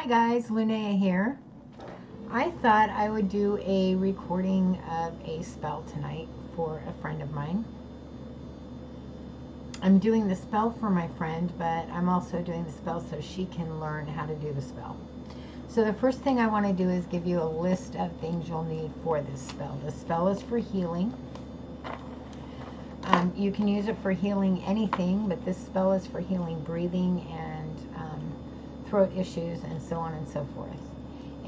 Hi guys, Linnea here. I thought I would do a recording of a spell tonight for a friend of mine. I'm doing the spell for my friend, but I'm also doing the spell so she can learn how to do the spell. So the first thing I want to do is give you a list of things you'll need for this spell. The spell is for healing. You can use it for healing anything, but this spell is for healing breathing and throat issues and so on and so forth.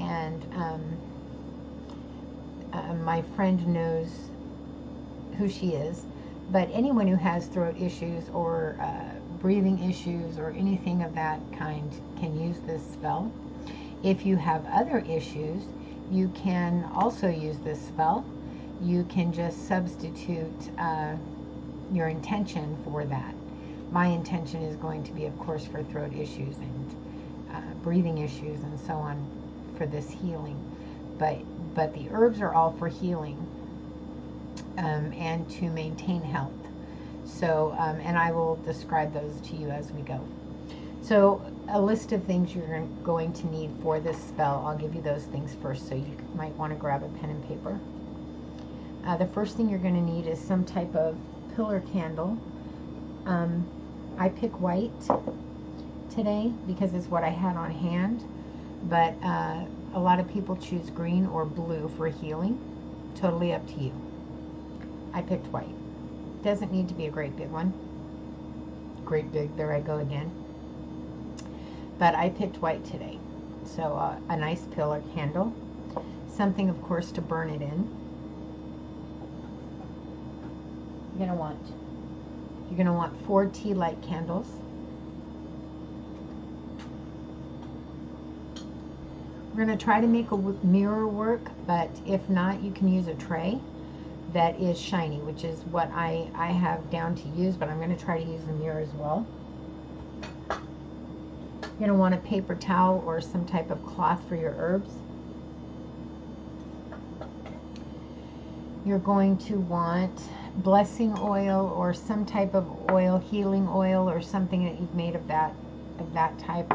And my friend knows who she is, but anyone who has throat issues or breathing issues or anything of that kind can use this spell. If you have other issues, you can also use this spell. You can just substitute your intention for that. My intention is going to be, of course, for throat issues and breathing issues and so on for this healing. But the herbs are all for healing and to maintain health. So, and I will describe those to you as we go. So a list of things you're going to need for this spell. I'll give you those things first, so you might want to grab a pen and paper. The first thing you're going to need is some type of pillar candle. I pick white today because it's what I had on hand, but a lot of people choose green or blue for healing. Totally up to you. I picked white. Doesn't need to be a great big one. Great big, there I go again. But I picked white today. So a nice pillar candle. Something, of course, to burn it in. You're gonna want 4 tea light candles. We're gonna try to make a mirror work, but if not, you can use a tray that is shiny, which is what I have down to use, but I'm gonna try to use the mirror as well. You're gonna want a paper towel or some type of cloth for your herbs. You're going to want blessing oil or some type of oil, healing oil, or something that you've made of that type,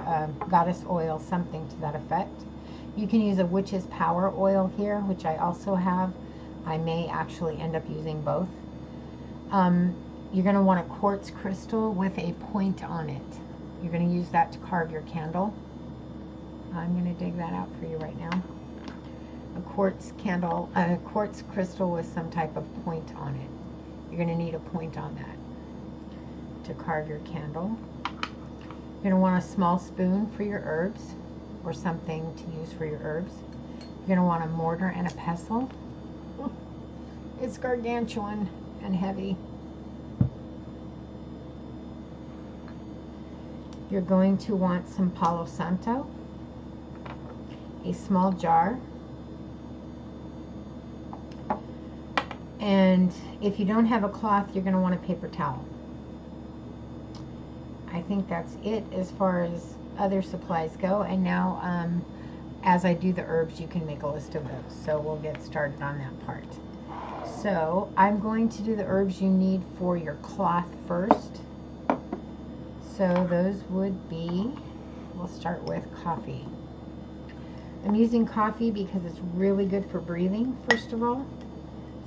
goddess oil, something to that effect. You can use a witch's power oil here, which I also have. I may actually end up using both. You're going to want a quartz crystal with a point on it. You're going to use that to carve your candle. I'm going to dig that out for you right now. A quartz crystal with some type of point on it. You're going to need a point on that to carve your candle. You're going to want a small spoon for your herbs or something to use for your herbs. You're going to want a mortar and a pestle. It's gargantuan and heavy. You're going to want some Palo Santo, a small jar, and if you don't have a cloth, you're going to want a paper towel. I think that's it as far as other supplies go. And now, as I do the herbs, you can make a list of those. So we'll get started on that part. So I'm going to do the herbs you need for your cloth first. So those would be, we'll start with coffee. I'm using coffee because it's really good for breathing, first of all.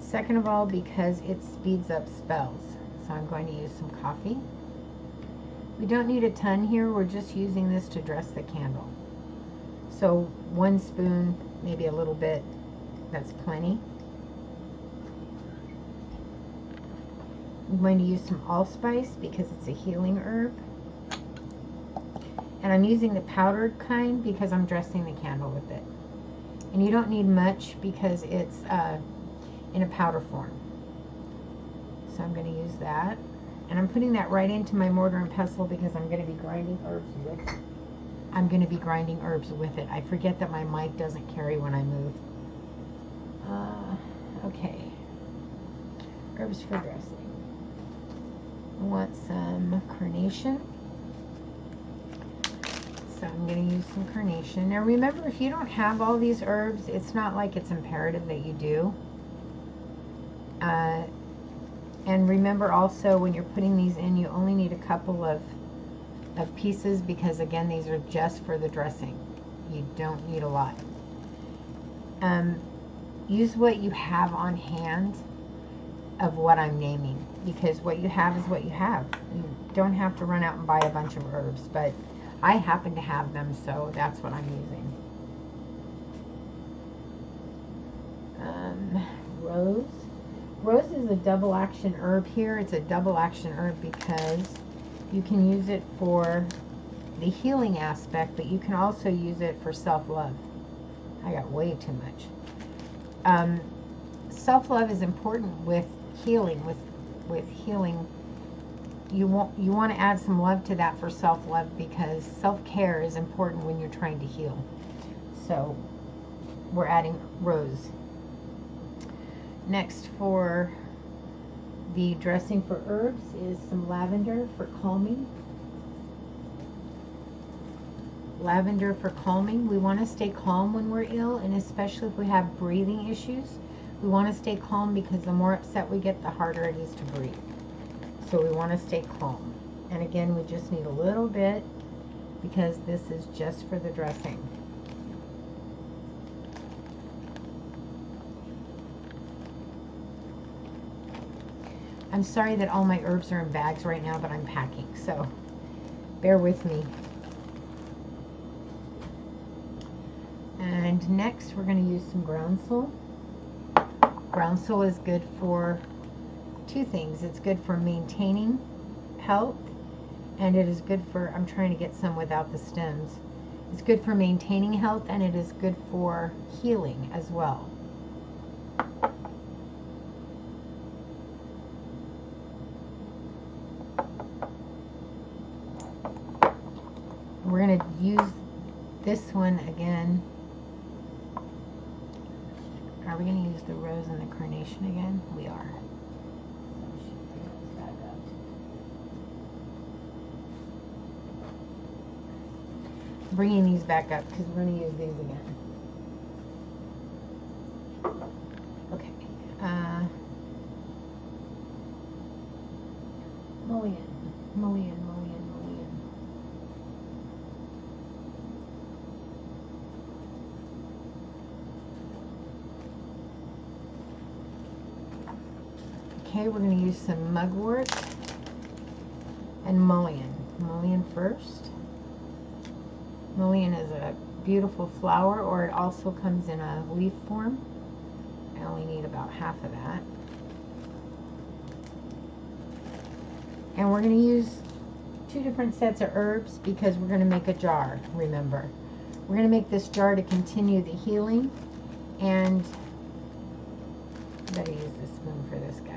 Second of all, because it speeds up spells. So I'm going to use some coffee. We don't need a ton here. We're just using this to dress the candle. So 1 spoon, maybe a little bit, that's plenty. I'm going to use some allspice because it's a healing herb. And I'm using the powdered kind because I'm dressing the candle with it. And you don't need much because it's in a powder form. So I'm going to use that. And I'm putting that right into my mortar and pestle because I'm going to be grinding herbs with it. I forget that my mic doesn't carry when I move. Okay. Herbs for dressing. I want some carnation. So I'm going to use some carnation. Now remember, if you don't have all these herbs, it's not like it's imperative that you do. And remember also, when you're putting these in, you only need a couple of pieces because, again, these are just for the dressing. You don't need a lot. Use what you have on hand of what I'm naming, because what you have is what you have. You don't have to run out and buy a bunch of herbs, but I happen to have them, so that's what I'm using. Rose. Rose is a double action herb here. It's a double action herb because you can use it for the healing aspect, but you can also use it for self-love. I got way too much. Self-love is important with healing. With healing, you want to add some love to that for self-love, because self-care is important when you're trying to heal. So we're adding rose. Next, for the dressing for herbs is some lavender for calming. Lavender for calming. We want to stay calm when we're ill, and especially if we have breathing issues. We want to stay calm because the more upset we get, the harder it is to breathe. So we want to stay calm. And again, we just need a little bit because this is just for the dressing. I'm sorry that all my herbs are in bags right now, but I'm packing, so bear with me. And next we're going to use some groundsel. Groundsel is good for two things. It's good for maintaining health, and it is good for, I'm trying to get some without the stems. It's good for maintaining health, and it is good for healing as well. We're going to use this one again. Are we going to use the rose and the carnation again? We are. Bringing these back up because we're going to use these again. Okay. Mullein. Okay, we're going to use some mugwort and mullein. Mullein first. Mullein is a beautiful flower, or it also comes in a leaf form. I only need about half of that. And we're going to use two different sets of herbs because we're going to make a jar, remember. We're going to make this jar to continue the healing, and I better use the spoon for this guy.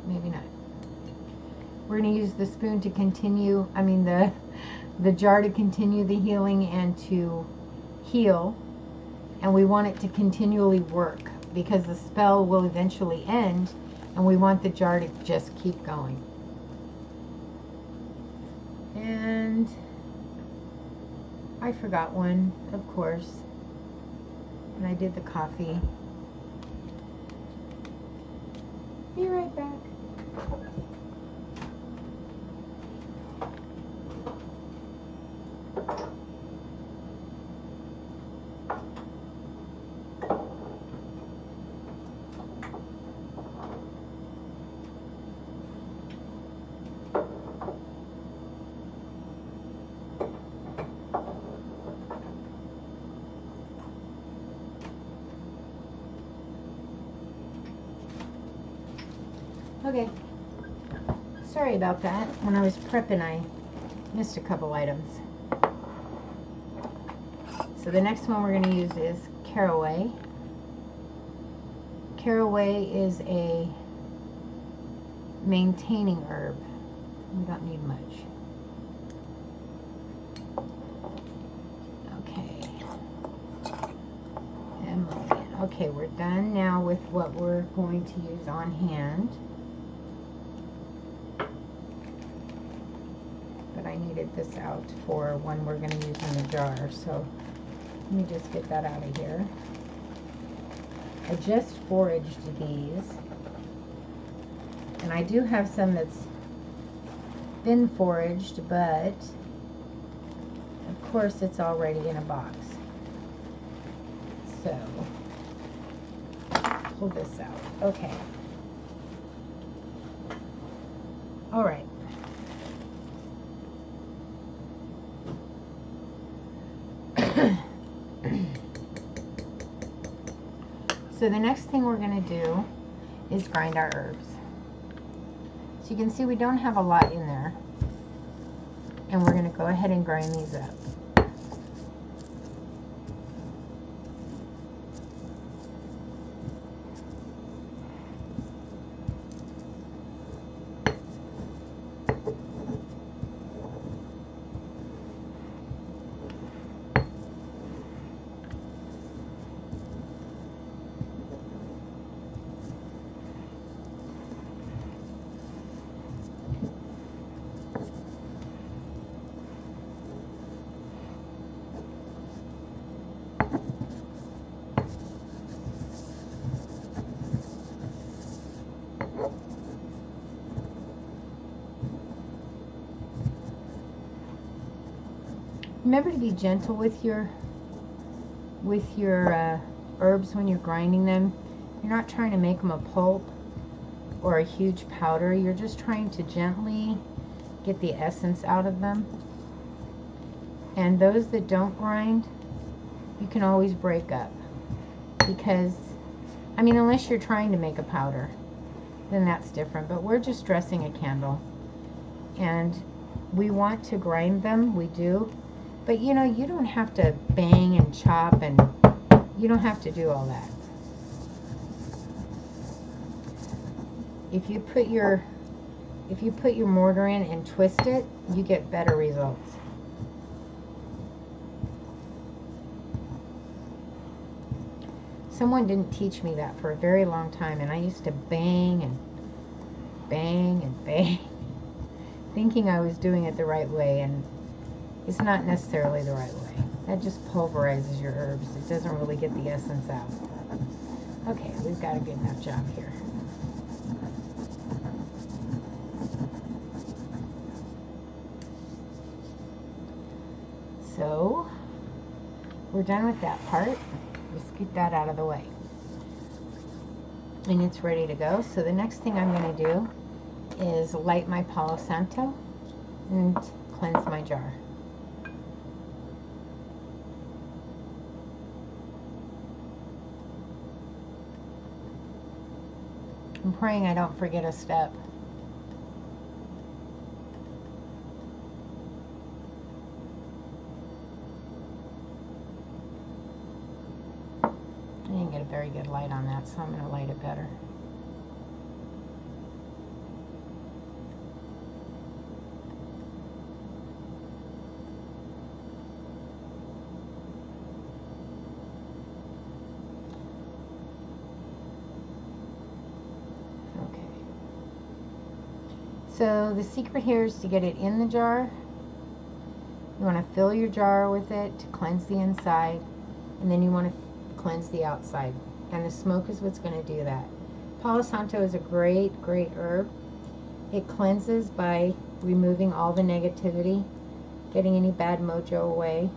Maybe not. We're going to use the spoon to continue, the jar to continue the healing and to heal. And we want it to continually work because the spell will eventually end, and we want the jar to just keep going. And I forgot one, of course, and I did the coffee. Be right back. Okay, sorry about that. When I was prepping, I missed a couple items. So the next one we're going to use is caraway. Caraway is a maintaining herb. We don't need much. Okay. And okay, we're done now with what we're going to use on hand. But I needed this out for when we're going to use in the jar, so let me just get that out of here. I just foraged these, and I do have some that's been foraged, but of course it's already in a box. So, pull this out. Okay. All right. So the next thing we're going to do is grind our herbs. So you can see we don't have a lot in there. And we're going to go ahead and grind these up. Remember to be gentle with your herbs when you're grinding them. You're not trying to make them a pulp or a huge powder. You're just trying to gently get the essence out of them. And those that don't grind, you can always break up. Because, I mean, unless you're trying to make a powder, then that's different. But we're just dressing a candle. And we want to grind them, we do. But you know, you don't have to bang and chop, and you don't have to do all that. If you put your mortar in and twist it, you get better results. Someone didn't teach me that for a very long time, and I used to bang and bang and bang, thinking I was doing it the right way, and it's not necessarily the right way. That just pulverizes your herbs. It doesn't really get the essence out. Okay, we've got a good enough job here. So, we're done with that part. Just get that out of the way. And it's ready to go. So the next thing I'm going to do is light my Palo Santo and cleanse my jar. I'm praying I don't forget a step. I didn't get a very good light on that, so I'm going to light it better. So the secret here is to get it in the jar. You want to fill your jar with it to cleanse the inside, and then you want to cleanse the outside. And the smoke is what's going to do that. Palo Santo is a great herb. It cleanses by removing all the negativity, getting any bad mojo away.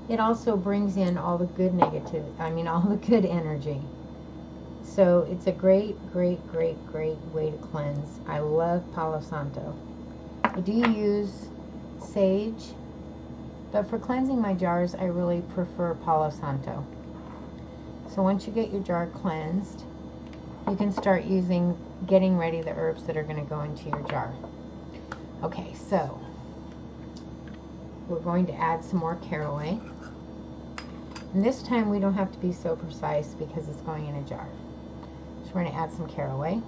It also brings in all the good all the good energy. So it's a great way to cleanse. I love Palo Santo. I do use sage, but for cleansing my jars, I really prefer Palo Santo. So once you get your jar cleansed, you can start getting ready the herbs that are going to go into your jar. Okay, so we're going to add some more caraway. And this time we don't have to be so precise because it's going in a jar. So we're going to add some caraway.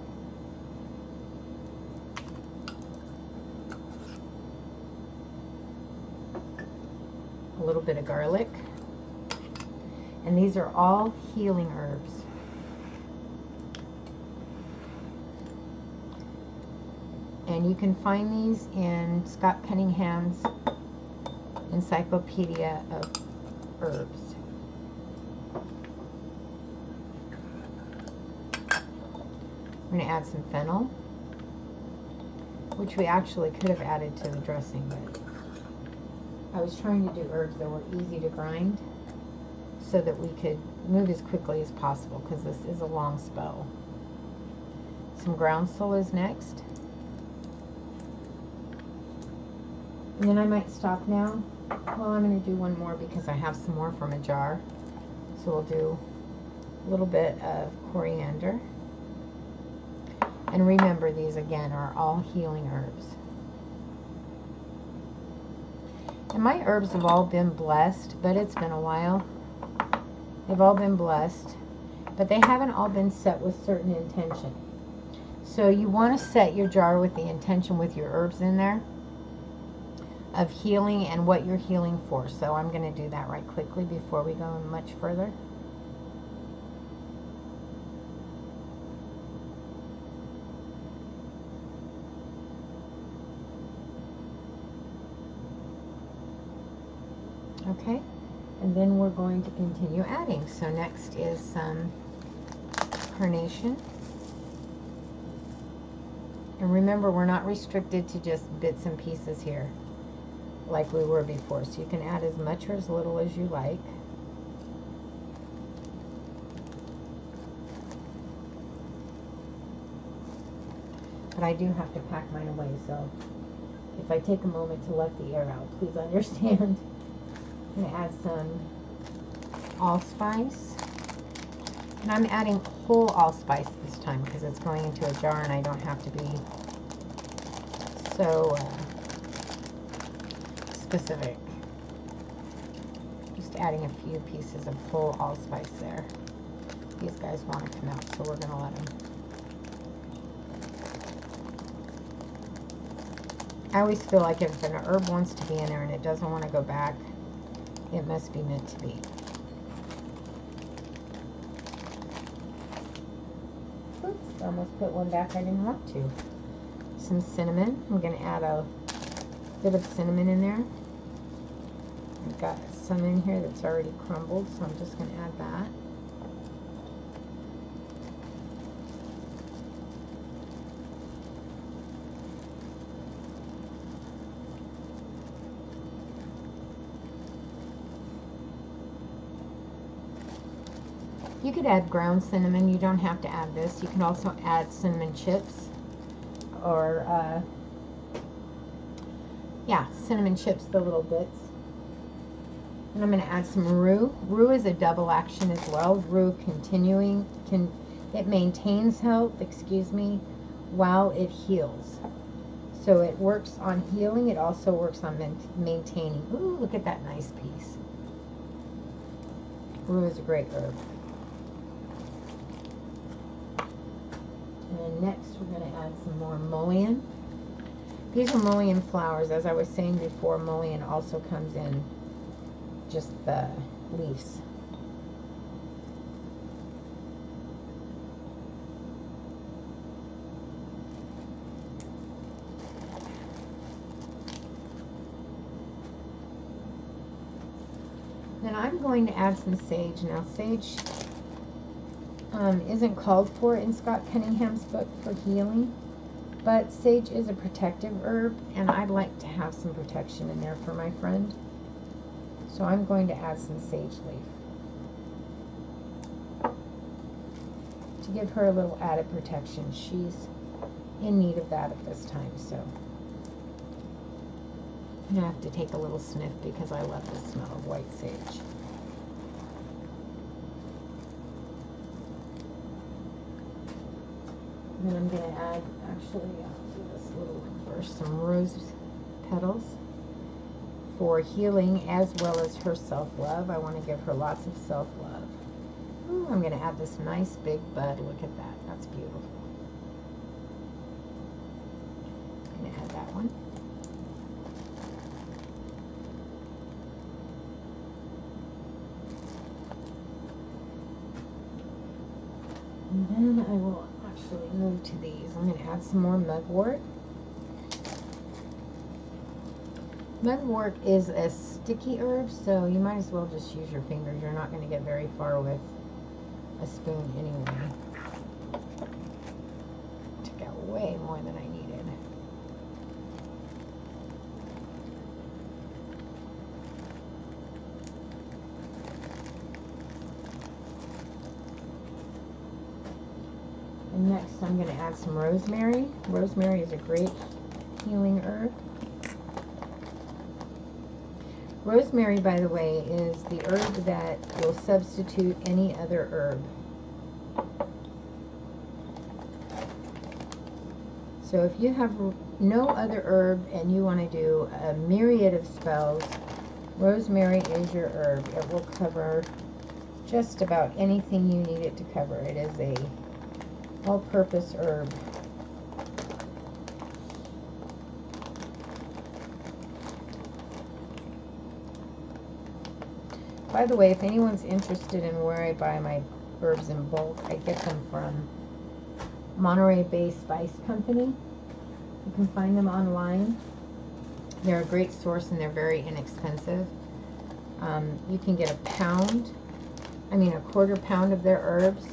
A little bit of garlic. And these are all healing herbs. And you can find these in Scott Cunningham's Encyclopedia of Herbs. I'm going to add some fennel. which we actually could have added to the dressing, but I was trying to do herbs that were easy to grind so that we could move as quickly as possible, because this is a long spell. Some groundsel is next. And then I might stop now. Well, I'm going to do one more because I have some more from a jar. So we'll do a little bit of coriander. And remember, these again are all healing herbs. And my herbs have all been blessed, but it's been a while. They've all been blessed, but they haven't all been set with certain intention. So you want to set your jar with the intention with your herbs in there of healing and what you're healing for. So I'm going to do that right quickly before we go much further. Okay, and then we're going to continue adding. So next is some carnation. And remember, we're not restricted to just bits and pieces here like we were before. So you can add as much or as little as you like. But I do have to pack mine away, so if I take a moment to let the air out, please understand. I'm going to add some allspice. And I'm adding whole allspice this time because it's going into a jar and I don't have to be so specific. Just adding a few pieces of whole allspice there. These guys want to come out, so we're going to let them. I always feel like if an herb wants to be in there and it doesn't want to go back, it must be meant to be. Oops, almost put one back I didn't want to. Some cinnamon. I'm going to add a bit of cinnamon in there. I've got some in here that's already crumbled, so I'm just going to add that. You could add ground cinnamon. You don't have to add this. You can also add cinnamon chips or, yeah, cinnamon chips, the little bits. And I'm going to add some rue. Rue is a double action as well. Rue it maintains health, excuse me, while it heals. So it works on healing. It also works on maintaining. Ooh, look at that nice piece. Rue is a great herb. And then next we're going to add some more mullein. These are mullein flowers. As I was saying before, mullein also comes in just the leaves. Then I'm going to add some sage. Now sage isn't called for in Scott Cunningham's book for healing, but sage is a protective herb, and I'd like to have some protection in there for my friend. So I'm going to add some sage leaf to give her a little added protection. She's in need of that at this time, so I'm going to have to take a little sniff because I love the smell of white sage. And then I'm going to add, actually, I'll do this little one first, some rose petals for healing as well as her self-love. I want to give her lots of self-love. Ooh, I'm going to add this nice big bud. Look at that. That's beautiful. I'm going to add that one. And then I will actually move to these. I'm going to add some more mugwort. Mugwort is a sticky herb, so you might as well just use your fingers. You're not going to get very far with a spoon anyway. Took out way more than I needed. Next, I'm going to add some rosemary. Rosemary is a great healing herb. Rosemary, by the way, is the herb that will substitute any other herb. So if you have no other herb and you want to do a myriad of spells, rosemary is your herb. It will cover just about anything you need it to cover. It is a all-purpose herb. By the way, if anyone's interested in where I buy my herbs in bulk, I get them from Monterey Bay Spice Company. You can find them online. They're a great source and they're very inexpensive. You can get a quarter pound of their herbs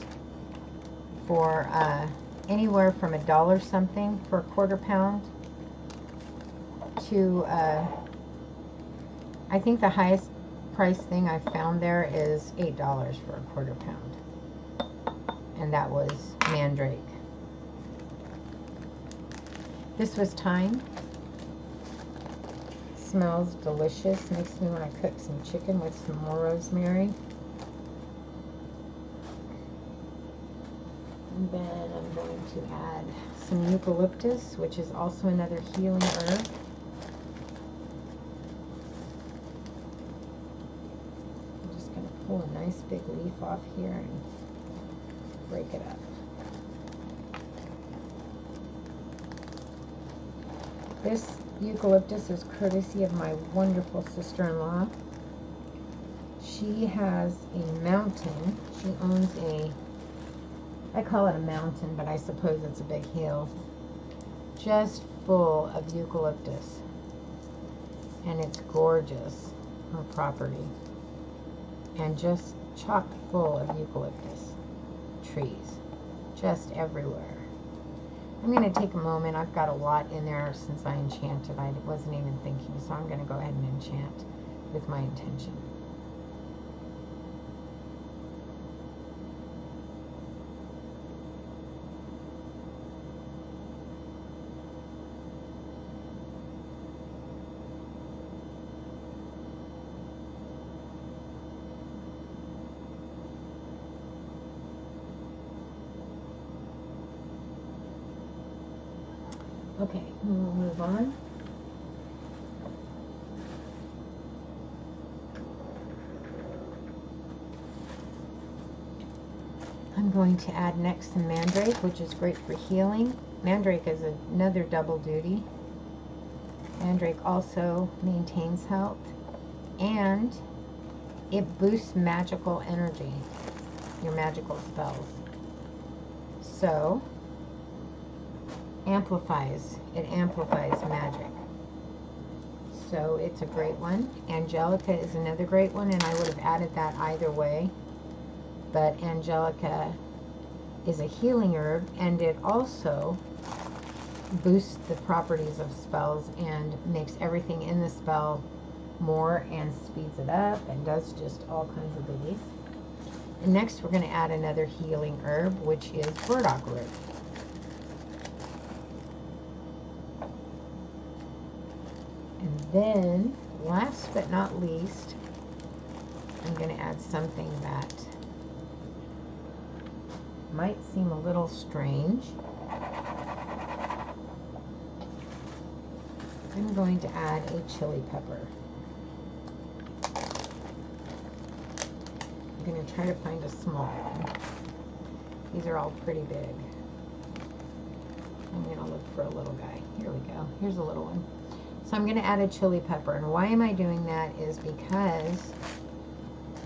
for anywhere from $1 something for a quarter pound to I think the highest price thing I found there is $8 for a quarter pound, and that was mandrake. This was thyme. Smells delicious. Makes me want to cook some chicken with some more rosemary. And then I'm going to add some eucalyptus, which is also another healing herb. I'm just going to pull a nice big leaf off here and break it up. This eucalyptus is courtesy of my wonderful sister-in-law. She has a mountain. She owns I call it a mountain, but I suppose it's a big hill, just full of eucalyptus. And it's gorgeous, her property. And just chock full of eucalyptus trees, just everywhere. I'm going to take a moment. I've got a lot in there since I enchanted. I wasn't even thinking, so I'm going to go ahead and enchant with my intention. Okay, we'll move on. I'm going to add next some mandrake, which is great for healing. Mandrake is another double duty. Mandrake also maintains health, and it boosts magical energy, your magical spells. So, it amplifies magic. So it's a great one. Angelica is another great one, and I would have added that either way. But Angelica is a healing herb, and it also boosts the properties of spells and makes everything in the spell more and speeds it up and does just all kinds of goodies. And next we're going to add another healing herb, which is burdock root. And then, last but not least, I'm going to add something that might seem a little strange. I'm going to add a chili pepper. I'm going to try to find a small one. These are all pretty big. I'm going to look for a little guy. Here we go. Here's a little one. So I'm going to add a chili pepper, and why am I doing that is because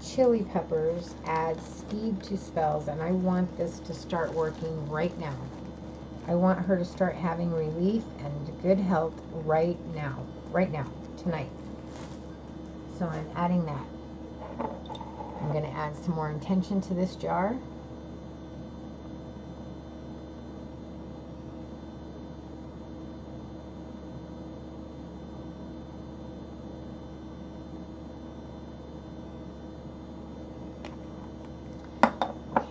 chili peppers add speed to spells, and I want this to start working right now. I want her to start having relief and good health right now, tonight. So I'm adding that. I'm going to add some more intention to this jar.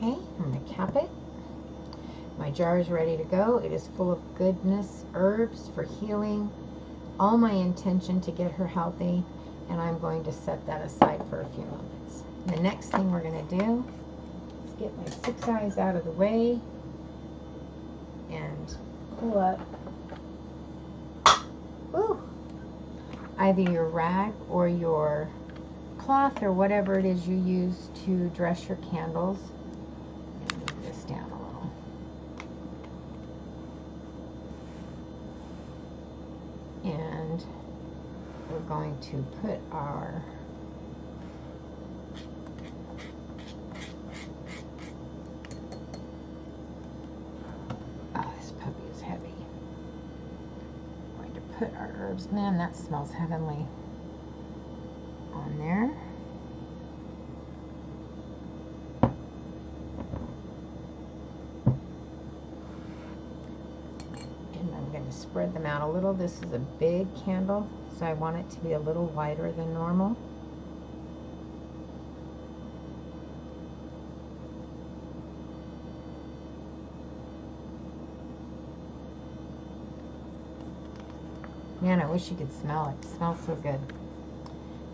Okay, I'm going to cap it. My My jar is ready to go. It is full of goodness, herbs for healing, all my intention to get her healthy, and I'm going to set that aside for a few moments. The next thing we're going to do is get my 6 eyes out of the way and pull up either your rag or your cloth or whatever it is you use to dress your candles. And move this down a little. And we're going to put our this puppy is heavy. Going to put our herbs, man, that smells heavenly, on there. And I'm going to spread them out a little. This is a big candle, so I want it to be a little wider than normal. Man, I wish you could smell it. It smells so good.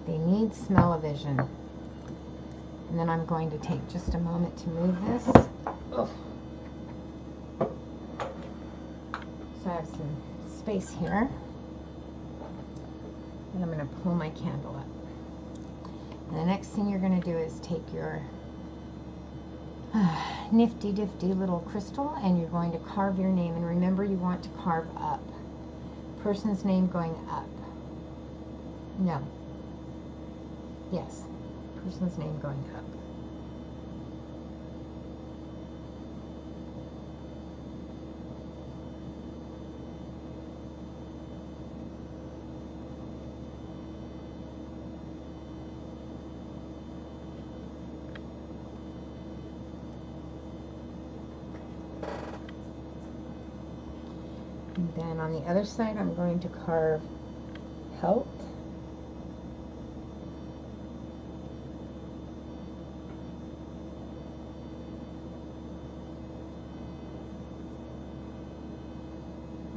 They need smell-o-vision. And then I'm going to take just a moment to move this. Oh. So I have some space here. And I'm going to pull my candle up. And the next thing you're going to do is take your nifty-difty little crystal and you're going to carve your name. And remember, you want to carve up. Person's name going up. No. Yes. Person's name going up. And then on the other side, I'm going to carve health.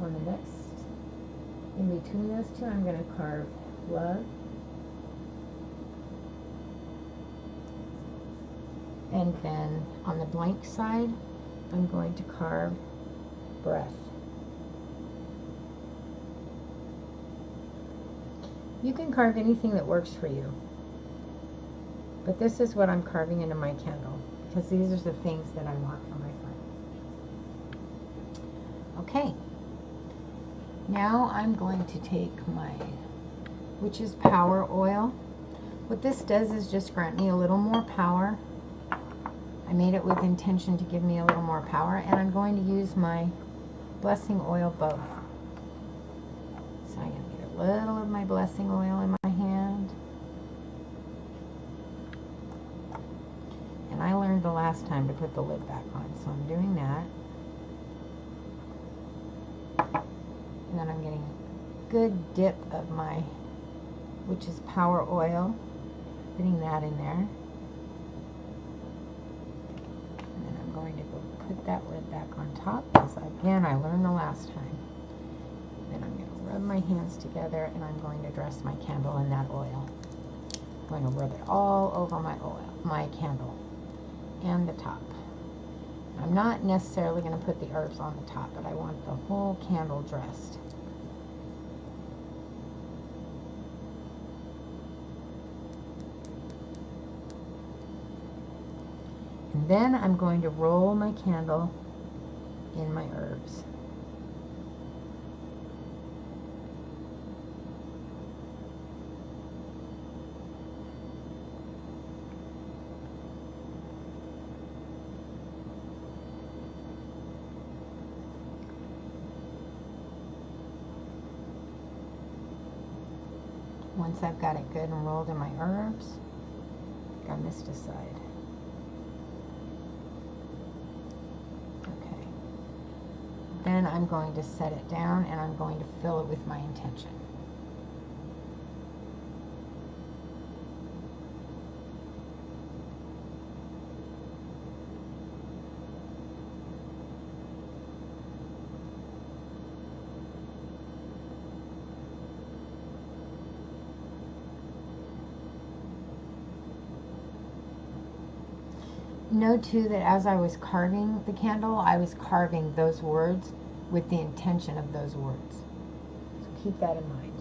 On the next, in between those two, I'm going to carve love. And then on the blank side, I'm going to carve breath. You can carve anything that works for you. But this is what I'm carving into my candle, because these are the things that I want for my friend. Okay. Now I'm going to take my Witch's Power oil. What this does is just grant me a little more power. I made it with intention to give me a little more power, and I'm going to use my blessing oil both. So I'm going to get a little of my blessing oil in my hand. And I learned the last time to put the lid back on, so I'm doing that. And then I'm getting a good dip of my Witch's Power oil, putting that in there. And then I'm going to go put that lid back on top, because again, I learned the last time. Then I'm going to rub my hands together, and I'm going to dress my candle in that oil. I'm going to rub it all over my oil, my candle, and the top. I'm not necessarily going to put the herbs on the top, but I want the whole candle dressed. And then I'm going to roll my candle in my herbs. Once I've got it good and rolled in my herbs, got this aside. Okay. Then I'm going to set it down, and I'm going to fill it with my intention. Know too that as I was carving the candle, I was carving those words with the intention of those words. So keep that in mind.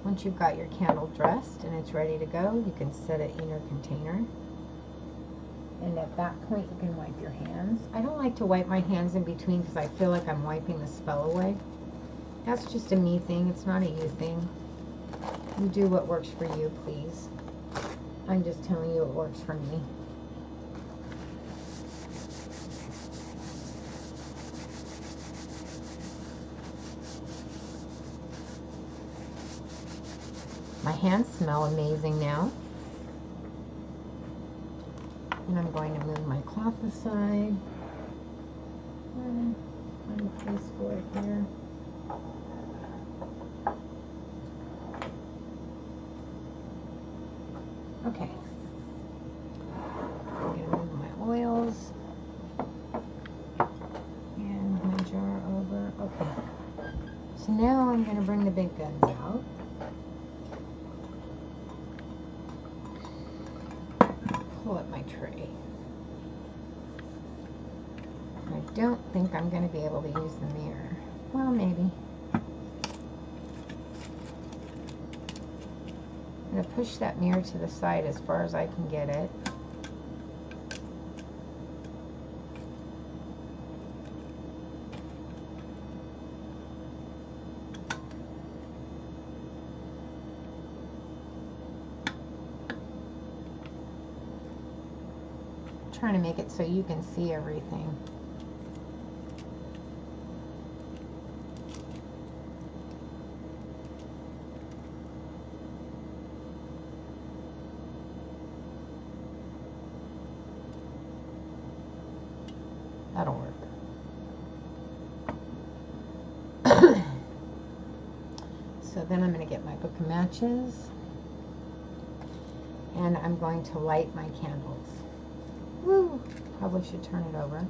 Once you've got your candle dressed and it's ready to go, you can set it in your container. And at that point, you can wipe your hands. I don't like to wipe my hands in between because I feel like I'm wiping the spell away. That's just a me thing. It's not a you thing. You do what works for you, please. I'm just telling you it works for me. My hands smell amazing now. And I'm going to move my cloth aside. Find a place for it here. Okay. I'm going to move my oils and my jar over. Okay. So now I'm going to bring the big guns out. Pull up my tray. I don't think I'm going to be able to use the mirror. Well, maybe. I'm going to push that mirror to the side as far as I can get it. Trying to make it so you can see everything. That'll work. So then I'm going to get my book of matches and I'm going to light my candles. Woo! Probably should turn it over.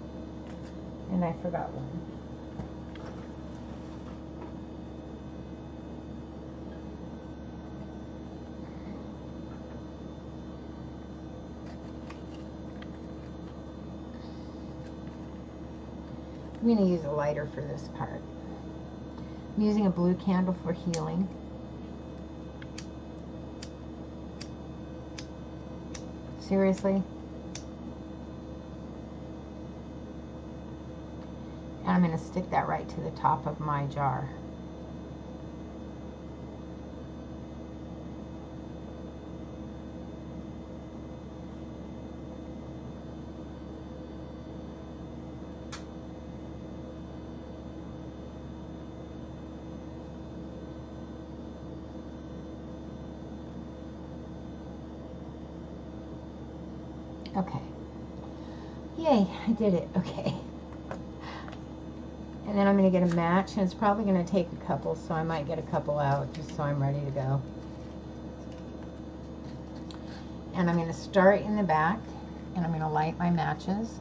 And I forgot one. I'm going to use a lighter for this part. I'm using a blue candle for healing. Seriously? And I'm going to stick that right to the top of my jar. Okay. Yay, I did it. Okay. And then I'm going to get a match, and it's probably going to take a couple, so I might get a couple out just so I'm ready to go. And I'm going to start in the back, and I'm going to light my matches.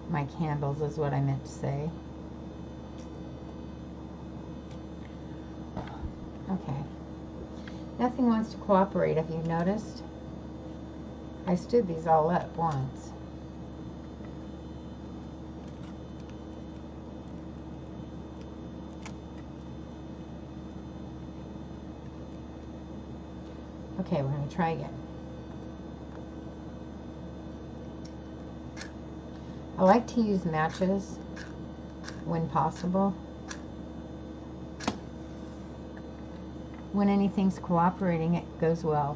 My candles is what I meant to say. Okay. Nothing wants to cooperate, have you noticed? I stood these all up once. Okay, we're going to try again. I like to use matches when possible. When anything's cooperating, it goes well.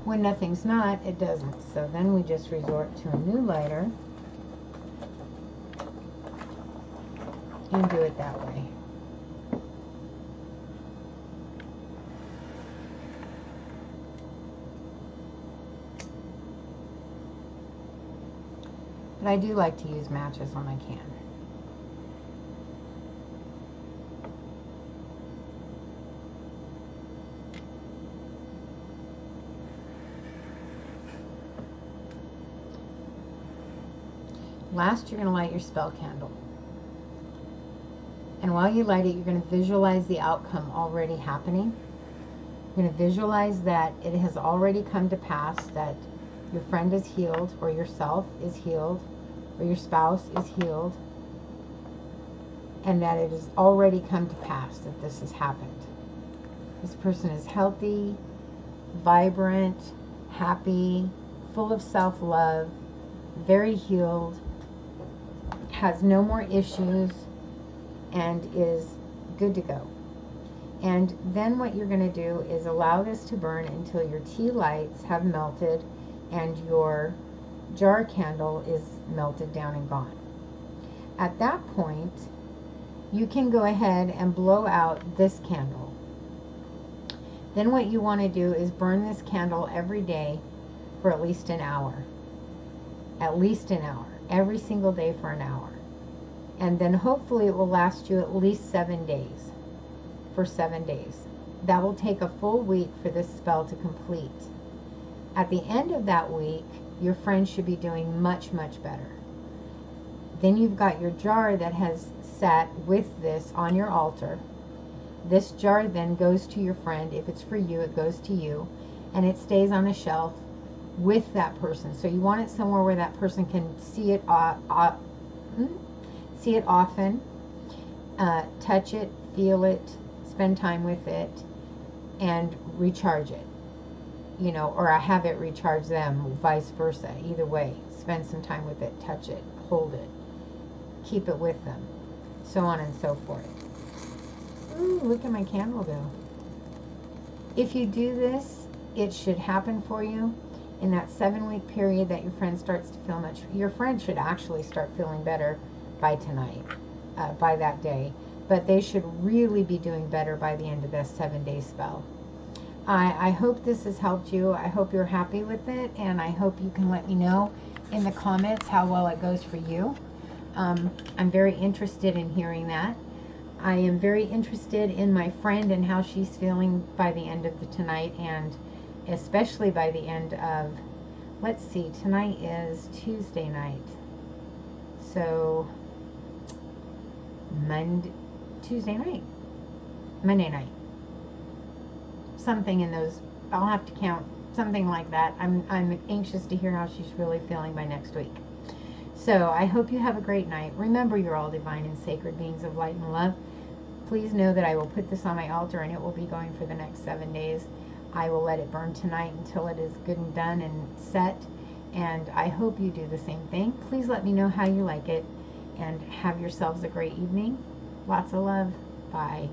When nothing's not, it doesn't. So then we just resort to a new lighter and do it that way. But I do like to use matches when I can. Last, you're going to light your spell candle. And while you light it, you're going to visualize the outcome already happening. You're going to visualize that it has already come to pass, that your friend is healed, or yourself is healed, or your spouse is healed, and that it has already come to pass that this has happened. This person is healthy, vibrant, happy, full of self-love, very healed, has no more issues, and is good to go. And then what you're going to do is allow this to burn until your tea lights have melted and your jar candle is melted down and gone. At that point, you can go ahead and blow out this candle. Then what you want to do is burn this candle every day for at least an hour. At least an hour. Every single day for an hour. And then hopefully it will last you at least 7 days. For 7 days. That will take a full week for this spell to complete. At the end of that week, your friend should be doing much, much better. Then you've got your jar that has sat with this on your altar. This jar then goes to your friend. If it's for you, it goes to you. And it stays on a shelf with that person. So you want it somewhere where that person can see it see it often, touch it, feel it, spend time with it, and recharge it. You know, or I have it recharge them, vice versa. Either way, spend some time with it, touch it, hold it, keep it with them, so on and so forth. Ooh, look at my candle go. If you do this, it should happen for you in that 7-week period that your friend starts to feel much. Your friend should actually start feeling better by tonight, by that day. But they should really be doing better by the end of this 7-day spell. I hope this has helped you. I hope you're happy with it, and I hope you can let me know in the comments how well it goes for you. I'm very interested in hearing that. I am very interested in my friend and how she's feeling by the end of tonight, and especially by the end of, let's see, tonight is Tuesday night. So, Tuesday night, Monday night, something in those, I'll have to count, something like that. I'm anxious to hear how she's really feeling by next week. So I hope you have a great night. Remember, you're all divine and sacred beings of light and love. Please know that I will put this on my altar and it will be going for the next 7 days. I will let it burn tonight until it is good and done and set, and I hope you do the same thing. Please let me know how you like it, and have yourselves a great evening. Lots of love. Bye.